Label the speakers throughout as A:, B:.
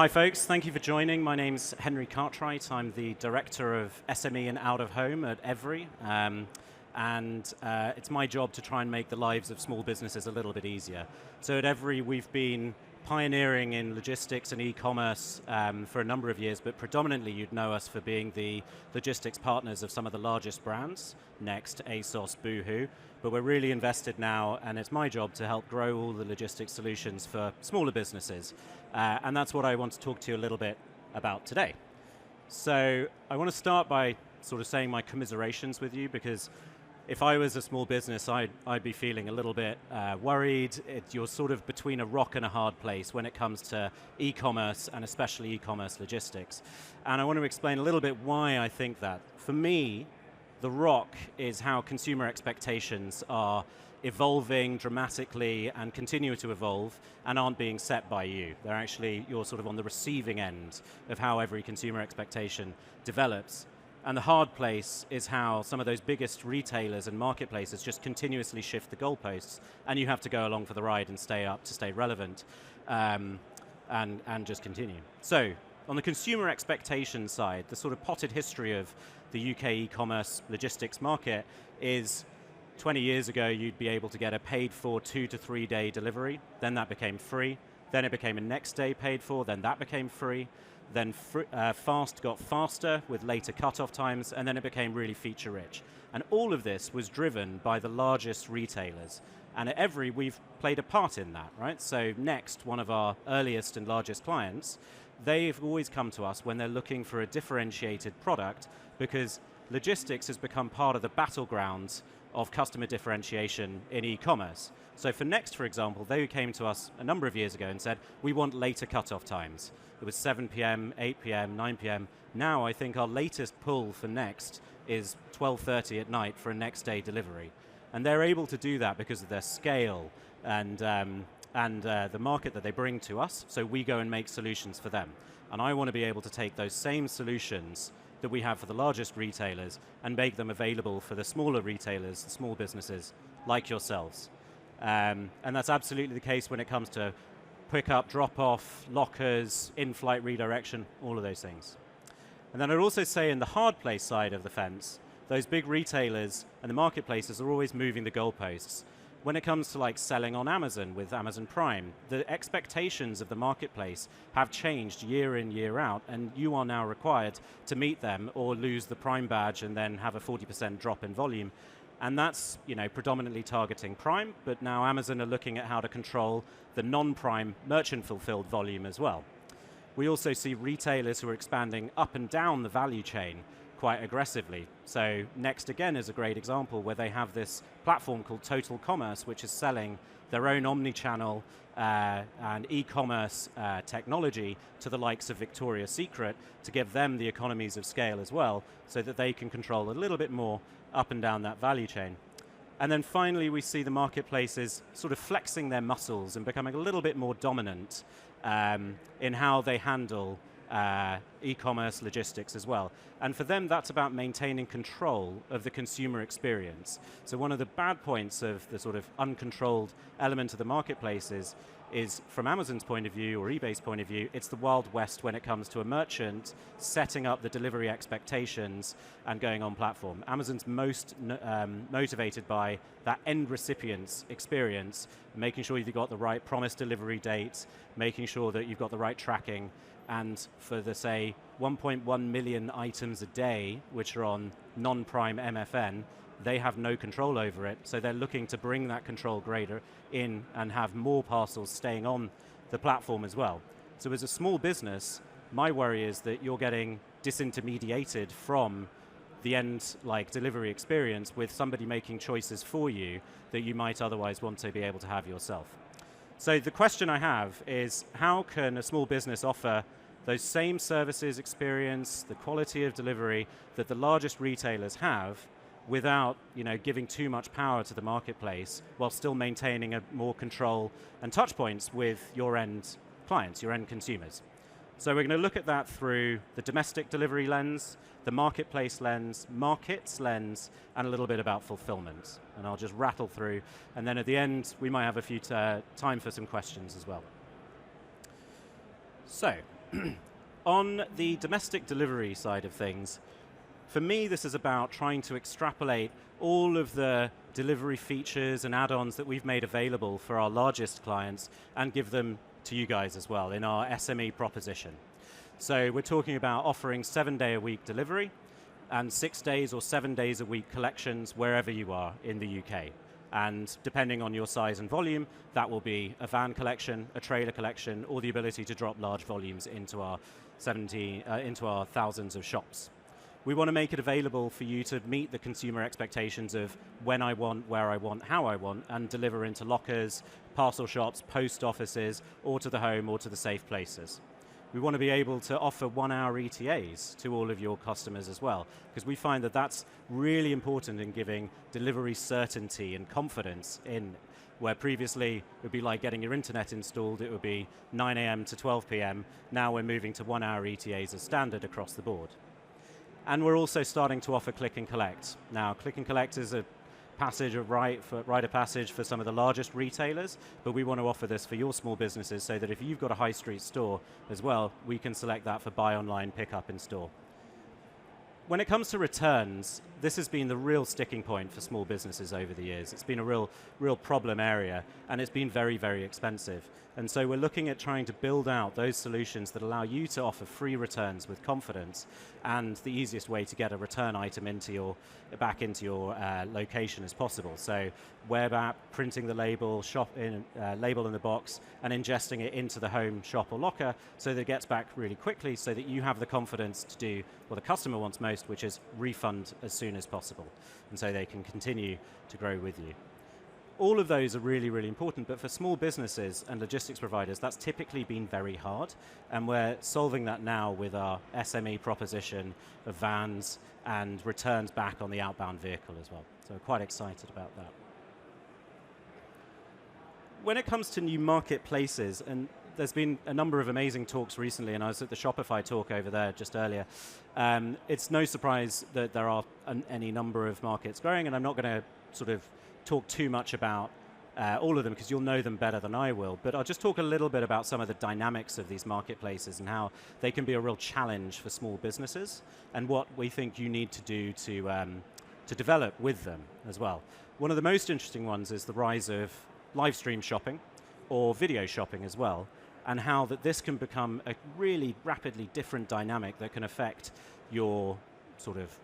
A: Hi folks, thank you for joining. My name's Henry Cartwright. I'm the Director of SME and Out of Home at Evri. It's my job to try and make the lives of small businesses a little bit easier. So at Evri, we've been pioneering in logistics and e-commerce for a number of years, but predominantly you'd know us for being the logistics partners of some of the largest brands, Next, ASOS, Boohoo. But we're really invested now, and it's my job to help grow all the logistics solutions for smaller businesses. And that's what I want to talk to you a little bit about today. So I want to start by sort of saying my commiserations with you, because if I was a small business, I'd be feeling a little bit worried. You're sort of between a rock and a hard place when it comes to e-commerce, and especially e-commerce logistics. And I want to explain a little bit why I think that. For me, the rock is how consumer expectations are evolving dramatically and continue to evolve and aren't being set by you. You're sort of on the receiving end of how every consumer expectation develops. And the hard place is how some of those biggest retailers and marketplaces just continuously shift the goalposts, and you have to go along for the ride and stay up to stay relevant and just continue. So on the consumer expectation side, the sort of potted history of the UK e-commerce logistics market is 20 years ago, you'd be able to get a paid for 2 to 3 day delivery. Then that became free. Then it became a next day paid for. Then that became free. Then fast got faster with later cutoff times, and then it became really feature rich. And all of this was driven by the largest retailers. And at Evri, we've played a part in that, right? So Next, one of our earliest and largest clients, they've always come to us when they're looking for a differentiated product, because logistics has become part of the battlegrounds of customer differentiation in e-commerce. So for Next, for example, they came to us a number of years ago and said, we want later cutoff times. It was 7 p.m., 8 p.m., 9 p.m. Now I think our latest pull for Next is 12:30 at night for a next day delivery. And they're able to do that because of their scale and the market that they bring to us, so we go and make solutions for them. And I want to be able to take those same solutions that we have for the largest retailers and make them available for the smaller retailers, the small businesses like yourselves. And that's absolutely the case when it comes to pick up, drop off, lockers, in-flight redirection, all of those things. And then I'd also say in the hard place side of the fence, those big retailers and the marketplaces are always moving the goalposts. When it comes to like selling on Amazon with Amazon Prime, the expectations of the marketplace have changed year in, year out, and you are now required to meet them or lose the Prime badge and then have a 40% drop in volume. And that's, predominantly targeting Prime, but now Amazon are looking at how to control the non-Prime merchant fulfilled volume as well. We also see retailers who are expanding up and down the value chain quite aggressively. So Next again is a great example where they have this platform called Total Commerce, which is selling their own omni-channel and e-commerce technology to the likes of Victoria's Secret to give them the economies of scale as well, so that they can control a little bit more up and down that value chain. And then finally, we see the marketplaces sort of flexing their muscles and becoming a little bit more dominant in how they handle e-commerce logistics as well. And for them, that's about maintaining control of the consumer experience. So one of the bad points of the sort of uncontrolled element of the marketplaces is, from Amazon's point of view or eBay's point of view, it's the Wild West when it comes to a merchant setting up the delivery expectations and going on platform. Amazon's most motivated by that end recipient's experience, making sure you've got the right promised delivery date, making sure that you've got the right tracking. And for the, say, 1.1 million items a day, which are on non-Prime MFN, they have no control over it. So they're looking to bring that control greater in and have more parcels staying on the platform as well. So as a small business, my worry is that you're getting disintermediated from the end delivery experience with somebody making choices for you that you might otherwise want to be able to have yourself. So the question I have is, how can a small business offer those same services, experience, the quality of delivery that the largest retailers have without giving too much power to the marketplace while still maintaining a more control and touch points with your end clients, your end consumers? So we're going to look at that through the domestic delivery lens, the marketplace lens, markets lens, and a little bit about fulfillment. And I'll just rattle through, and then at the end, we might have a few time for some questions as well. So On the domestic delivery side of things, for me, this is about trying to extrapolate all of the delivery features and add-ons that we've made available for our largest clients and give them to you guys as well in our SME proposition. So we're talking about offering 7-day-a-week delivery and 6 days or 7 days a week collections wherever you are in the UK. And depending on your size and volume, that will be a van collection, a trailer collection, or the ability to drop large volumes into our thousands of shops. We want to make it available for you to meet the consumer expectations of when I want, where I want, how I want, and deliver into lockers, parcel shops, post offices, or to the home or to the safe places. We want to be able to offer 1-hour ETAs to all of your customers as well, because we find that that's really important in giving delivery certainty and confidence in where previously it would be like getting your internet installed, it would be 9 a.m. to 12 p.m. Now we're moving to 1-hour ETAs as standard across the board. And we're also starting to offer click and collect. Now, click and collect is a rite of passage for some of the largest retailers, but we want to offer this for your small businesses so that if you've got a high street store as well, we can select that for buy online, pick up in store. When it comes to returns, this has been the real sticking point for small businesses over the years. It's been a real problem area, and it's been very, very expensive. And so we're looking at trying to build out those solutions that allow you to offer free returns with confidence, and the easiest way to get a return item back into your location as possible. So web app, printing the label, label in the box, and ingesting it into the home shop or locker so that it gets back really quickly so that you have the confidence to do what the customer wants most, which is refund as soon as possible, and so they can continue to grow with you. All of those are really, really important, but for small businesses and logistics providers, that's typically been very hard, and we're solving that now with our SME proposition of vans and returns back on the outbound vehicle as well. So we're quite excited about that. When it comes to new marketplaces, and there's been a number of amazing talks recently, and I was at the Shopify talk over there just earlier. It's no surprise that there are any number of markets growing, and I'm not going to sort of talk too much about all of them because you'll know them better than I will, but I'll just talk a little bit about some of the dynamics of these marketplaces and how they can be a real challenge for small businesses and what we think you need to do to develop with them as well. One of the most interesting ones is the rise of live stream shopping or video shopping as well, and how that this can become a really rapidly different dynamic that can affect your sort of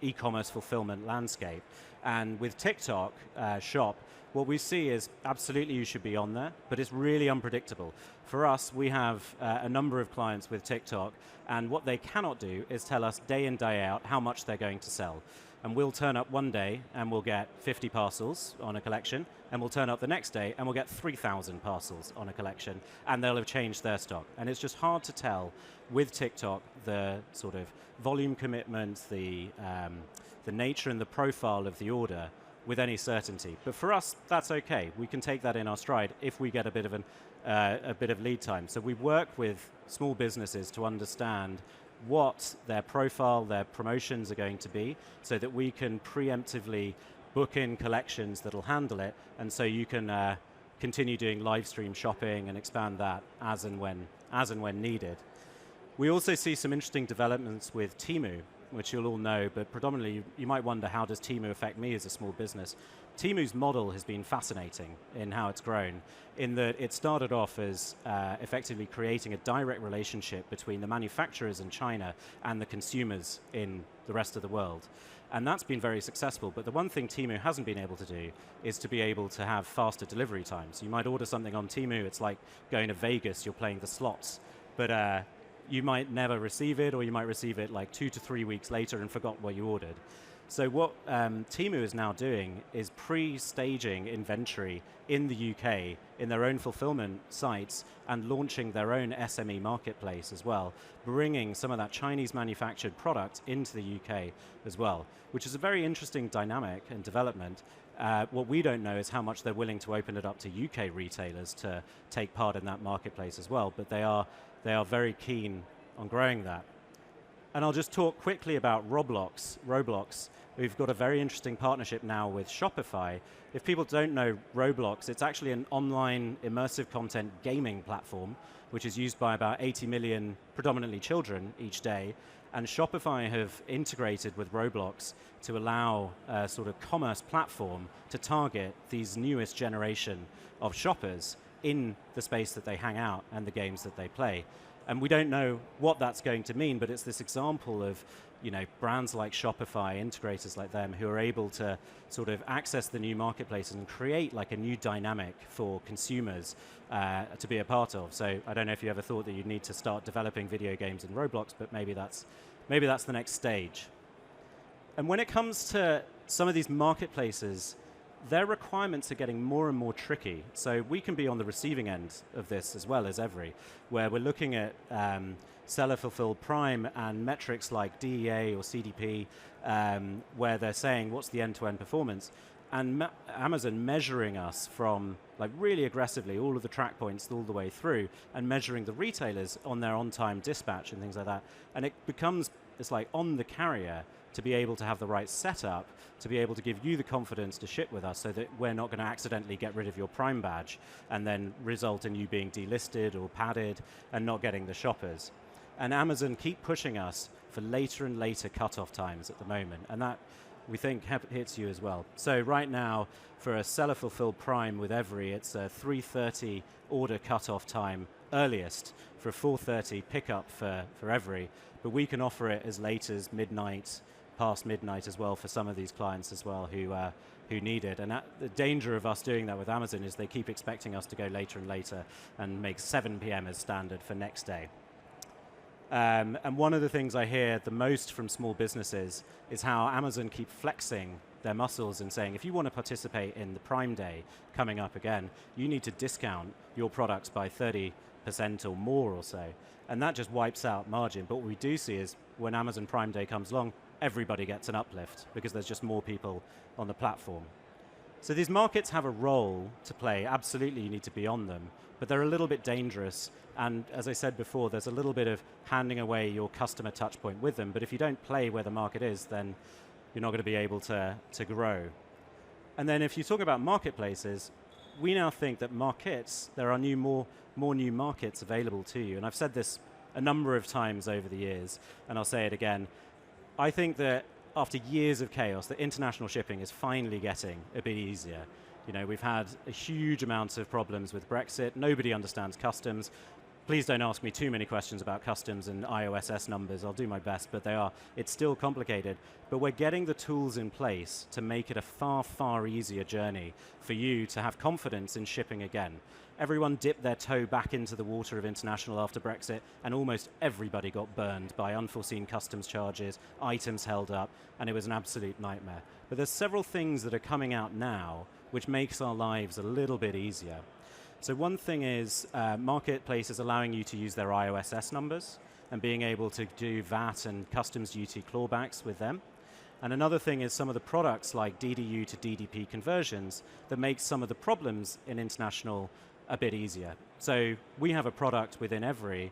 A: e-commerce fulfillment landscape. And with TikTok Shop, what we see is absolutely you should be on there, but it's really unpredictable. For us, we have a number of clients with TikTok, and what they cannot do is tell us day in, day out how much they're going to sell. And we'll turn up one day and we'll get 50 parcels on a collection, and we'll turn up the next day and we'll get 3,000 parcels on a collection, and they'll have changed their stock. And it's just hard to tell with TikTok the sort of volume commitment, the nature and the profile of the order with any certainty. But for us, that's okay. We can take that in our stride if we get a bit of lead time. So we work with small businesses to understand what their profile, their promotions are going to be, so that we can preemptively book in collections that'll handle it, and so you can continue doing live stream shopping and expand that as and when needed. We also see some interesting developments with Temu, which you'll all know, but predominantly you might wonder, how does Temu affect me as a small business? Temu's model has been fascinating in how it's grown, in that it started off as effectively creating a direct relationship between the manufacturers in China and the consumers in the rest of the world. And that's been very successful, but the one thing Temu hasn't been able to do is to be able to have faster delivery times. You might order something on Temu, it's like going to Vegas, you're playing the slots, but you might never receive it, or you might receive it like 2 to 3 weeks later and forgot what you ordered. So what Temu is now doing is pre-staging inventory in the UK in their own fulfillment sites and launching their own SME marketplace as well, bringing some of that Chinese manufactured product into the UK as well, which is a very interesting dynamic and development. What we don't know is how much they're willing to open it up to UK retailers to take part in that marketplace as well, but they are very keen on growing that. And I'll just talk quickly about Roblox. We've got a very interesting partnership now with Shopify. If people don't know Roblox, it's actually an online immersive content gaming platform, which is used by about 80 million predominantly children each day. And Shopify have integrated with Roblox to allow a sort of commerce platform to target these newest generation of shoppers in the space that they hang out and the games that they play. And we don't know what that's going to mean, but it's this example of, brands like Shopify, integrators like them, who are able to sort of access the new marketplace and create like a new dynamic for consumers to be a part of. So I don't know if you ever thought that you'd need to start developing video games in Roblox, but maybe that's the next stage. And when it comes to some of these marketplaces, their requirements are getting more and more tricky. So we can be on the receiving end of this as well as Evri, where we're looking at seller fulfilled prime and metrics like DEA or CDP, where they're saying what's the end-to-end performance, and Amazon measuring us from like really aggressively all of the track points all the way through, and measuring the retailers on their on-time dispatch and things like that. And it's like on the carrier to be able to have the right setup, to be able to give you the confidence to ship with us so that we're not going to accidentally get rid of your Prime badge and then result in you being delisted or padded and not getting the shoppers. And Amazon keep pushing us for later and later cutoff times at the moment, and that we think hits you as well. So right now, for a seller fulfilled Prime with Evri, it's a 3:30 order cutoff time earliest for a 4:30 pickup for Evri, but we can offer it as late as midnight, past midnight as well for some of these clients as well who need it. And the danger of us doing that with Amazon is they keep expecting us to go later and later and make 7 p.m. as standard for next day. And one of the things I hear the most from small businesses is how Amazon keep flexing their muscles and saying, if you want to participate in the Prime Day coming up again, you need to discount your products by 30% or more or so. And that just wipes out margin. But what we do see is when Amazon Prime Day comes along, everybody gets an uplift because there's just more people on the platform. So these markets have a role to play. Absolutely, you need to be on them, but they're a little bit dangerous. And as I said before, there's a little bit of handing away your customer touch point with them. But if you don't play where the market is, then you're not going to be able to grow. And then if you talk about marketplaces, we now think that markets, there are more new markets available to you. And I've said this a number of times over the years, and I'll say it again. I think that after years of chaos, that international shipping is finally getting a bit easier. We've had a huge amount of problems with Brexit. Nobody understands customs. Please don't ask me too many questions about customs and IOSS numbers. I'll do my best, but it's still complicated. But we're getting the tools in place to make it a far, far easier journey for you to have confidence in shipping again. Everyone dipped their toe back into the water of international after Brexit, and almost everybody got burned by unforeseen customs charges, items held up, and it was an absolute nightmare. But there's several things that are coming out now which makes our lives a little bit easier. So one thing is marketplaces allowing you to use their IOSS numbers and being able to do VAT and customs duty clawbacks with them. And another thing is some of the products like DDU to DDP conversions that make some of the problems in international a bit easier. So we have a product within Evri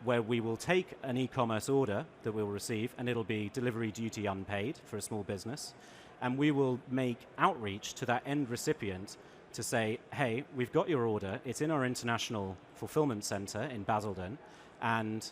A: where we will take an e-commerce order that we'll receive, and it'll be delivery duty unpaid for a small business, and we will make outreach to that end recipient to say, hey, we've got your order, it's in our international fulfillment center in Basildon, and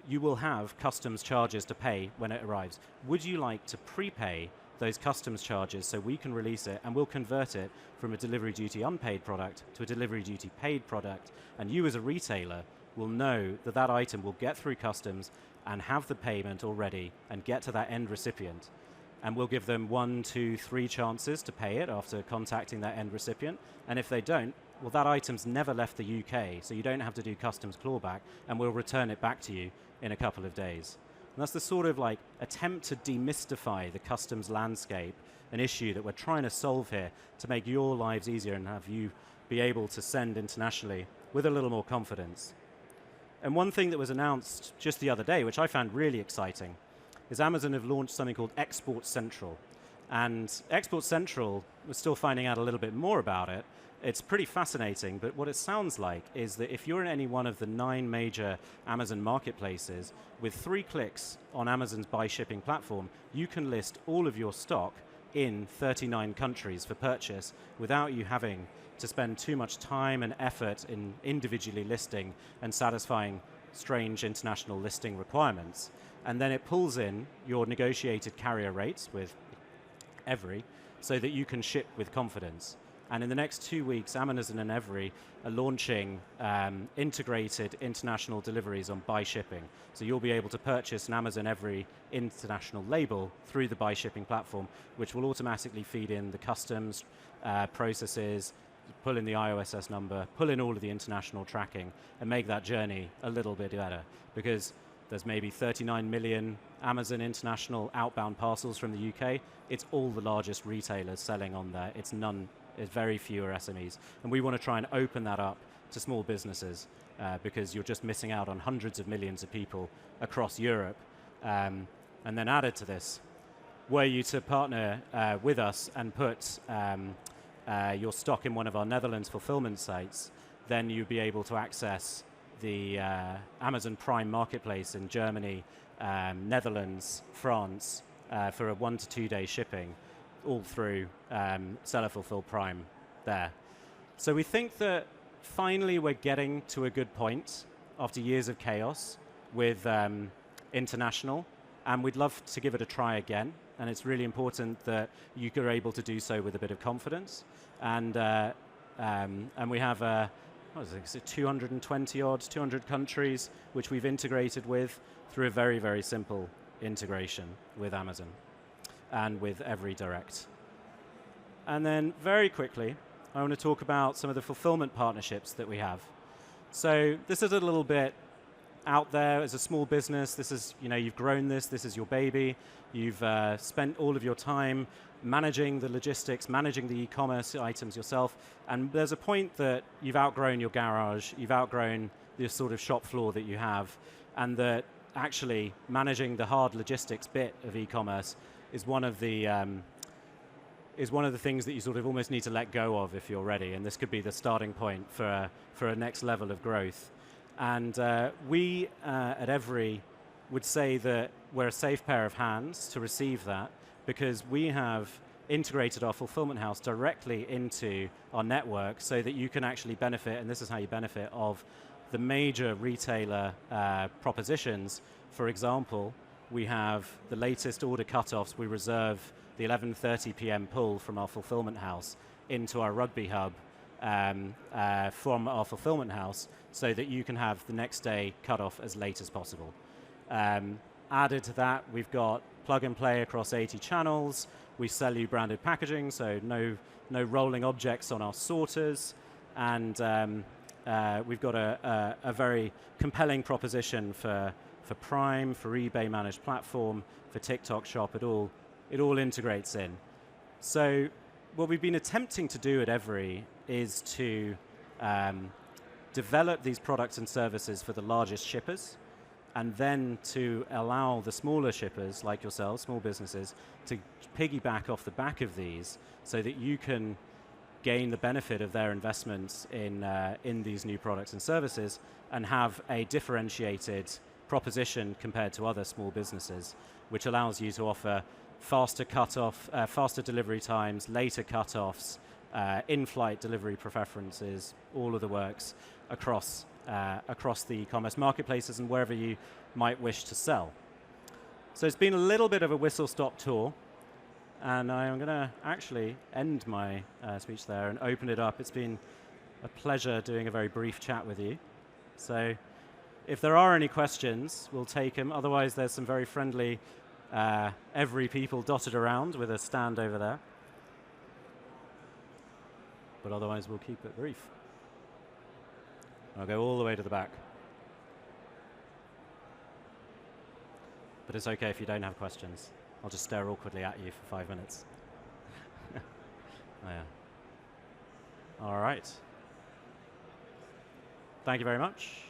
A: you will have customs charges to pay when it arrives. Would you like to prepay those customs charges so we can release it, and we'll convert it from a delivery duty unpaid product to a delivery duty paid product, and you as a retailer will know that that item will get through customs and have the payment already and get to that end recipient. And we'll give them 1, 2, 3 chances to pay it after contacting that end recipient. And if they don't, well, that item's never left the UK, so you don't have to do customs clawback, and we'll return it back to you in a couple of days. And that's the sort of like attempt to demystify the customs landscape, an issue that we're trying to solve here to make your lives easier and have you be able to send internationally with a little more confidence. And one thing that was announced just the other day, which I found really exciting, is Amazon have launched something called Export Central. And Export Central, we're still finding out a little bit more about it, It's pretty fascinating, but what it sounds like is that if you're in any one of the 9 major Amazon marketplaces, with 3 clicks on Amazon's buy shipping platform, you can list all of your stock in 39 countries for purchase without you having to spend too much time and effort in individually listing and satisfying strange international listing requirements. And then it pulls in your negotiated carrier rates with Evri so that you can ship with confidence. And in the next 2 weeks, Amazon and Evri are launching integrated international deliveries on buy shipping. So you'll be able to purchase an Amazon Evri international label through the buy shipping platform, which will automatically feed in the customs processes, pull in the IOSS number, pull in all of the international tracking, and make that journey a little bit better. Because there's maybe 39 million Amazon international outbound parcels from the UK. It's all the largest retailers selling on there. It's very fewer SMEs. And we want to try and open that up to small businesses because you're just missing out on hundreds of millions of people across Europe. And then added to this, were you to partner with us and put your stock in one of our Netherlands fulfillment sites, then you'd be able to access the Amazon Prime marketplace in Germany, Netherlands, France for a 1 to 2 day shipping, all through Seller Fulfill Prime there. So we think that finally we're getting to a good point after years of chaos with international, and we'd love to give it a try again. And it's really important that you are able to do so with a bit of confidence. And we have what is it, 220 odd, 200 countries which we've integrated with through a very, very simple integration with Amazon and with Evri Direct. And then very quickly, I want to talk about some of the fulfillment partnerships that we have. So this is a little bit out there as a small business. This is, you've grown this is your baby. You've spent all of your time managing the logistics, managing the e-commerce items yourself, and there's a point that you've outgrown your garage, you've outgrown the sort of shop floor that you have, and that actually managing the hard logistics bit of e-commerce is one of the things that you sort of almost need to let go of if you're ready, and this could be the starting point for a next level of growth. And we at Evri would say that we're a safe pair of hands to receive that, because we have integrated our fulfillment house directly into our network so that you can actually benefit, and this is how you benefit, of the major retailer propositions. For example, we have the latest order cutoffs. We reserve the 11:30 p.m. pull from our fulfillment house into our Rugby hub from our fulfillment house so that you can have the next day cutoff as late as possible. Added to that, we've got plug and play across 80 channels. We sell you branded packaging, so no rolling objects on our sorters. And we've got a very compelling proposition for Prime, for eBay managed platform, for TikTok Shop. It all integrates in. So what we've been attempting to do at Evri is to develop these products and services for the largest shippers, and then to allow the smaller shippers like yourselves, small businesses, to piggyback off the back of these so that you can gain the benefit of their investments in these new products and services and have a differentiated proposition compared to other small businesses, which allows you to offer faster cutoff, faster delivery times, later cutoffs, in-flight delivery preferences, all of the works across the e-commerce marketplaces and wherever you might wish to sell. So it's been a little bit of a whistle-stop tour, and I'm going to actually end my speech there and open it up. It's been a pleasure doing a very brief chat with you. So if there are any questions, we'll take them. Otherwise, there's some very friendly Evri people dotted around with a stand over there. But otherwise, we'll keep it brief. I'll go all the way to the back. But it's okay if you don't have questions. I'll just stare awkwardly at you for 5 minutes. Oh, yeah. All right. Thank you very much.